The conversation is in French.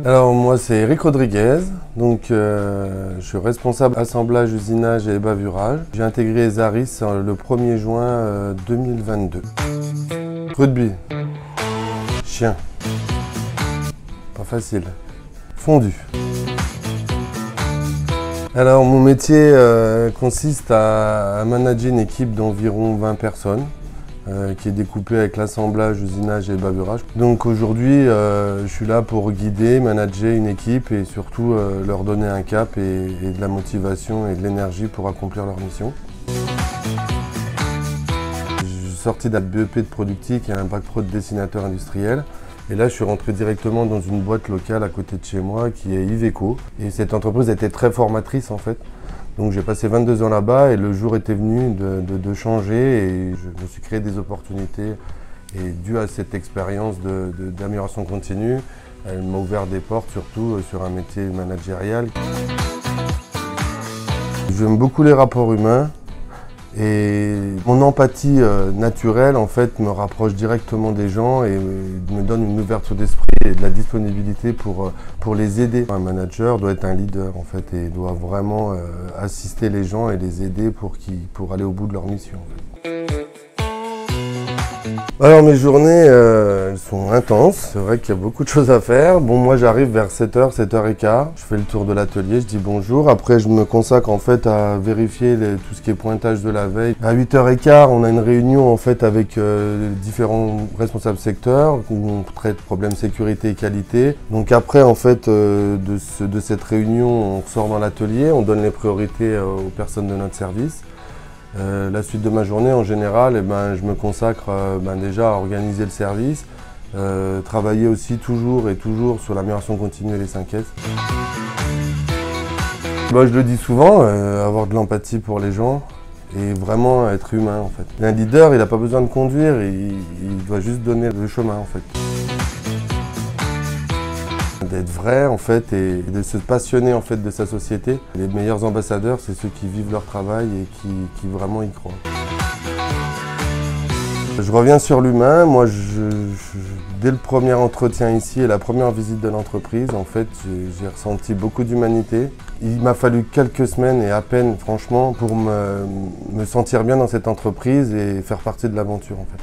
Alors moi c'est Eric Rodriguez, donc je suis responsable assemblage, usinage et bavurage. J'ai intégré Ezaris le 1er juin 2022. Rugby, chien, pas facile, fondu. Alors mon métier consiste à manager une équipe d'environ 20 personnes. Qui est découpé avec l'assemblage, usinage et bavurage. Donc aujourd'hui, je suis là pour guider, manager une équipe et surtout leur donner un cap et de la motivation et de l'énergie pour accomplir leur mission. Je suis sorti d'un BEP de productique et un bac pro de dessinateur industriel. Et là, je suis rentré directement dans une boîte locale à côté de chez moi qui est Iveco. Et cette entreprise était très formatrice en fait. Donc j'ai passé 22 ans là-bas et le jour était venu de changer et je me suis créé des opportunités. Et dû à cette expérience d'amélioration continue, elle m'a ouvert des portes, surtout sur un métier managérial. J'aime beaucoup les rapports humains et mon empathie naturelle en fait me rapproche directement des gens et me donne une ouverture d'esprit et de la disponibilité pour les aider. Un manager doit être un leader en fait et doit vraiment assister les gens et les aider pour aller au bout de leur mission. En fait. Alors mes journées elles sont intenses, c'est vrai qu'il y a beaucoup de choses à faire. Bon moi j'arrive vers 7h, 7h15, je fais le tour de l'atelier, je dis bonjour. Après je me consacre en fait à vérifier tout ce qui est pointage de la veille. À 8h15 on a une réunion en fait avec différents responsables secteurs où on traite problèmes sécurité et qualité. Donc après en fait de cette réunion on ressort dans l'atelier, on donne les priorités aux personnes de notre service. La suite de ma journée, en général, je me consacre déjà à organiser le service, travailler aussi toujours sur l'amélioration continue et les 5S. Je le dis souvent, avoir de l'empathie pour les gens et vraiment être humain en fait. Un leader, il n'a pas besoin de conduire, il doit juste donner le chemin en fait. D'être vrai en fait et de se passionner en fait de sa société. Les meilleurs ambassadeurs, c'est ceux qui vivent leur travail et qui vraiment y croient. Je reviens sur l'humain. Moi, dès le premier entretien ici et la première visite de l'entreprise, en fait, j'ai ressenti beaucoup d'humanité. Il m'a fallu quelques semaines et à peine, franchement, pour me sentir bien dans cette entreprise et faire partie de l'aventure en fait.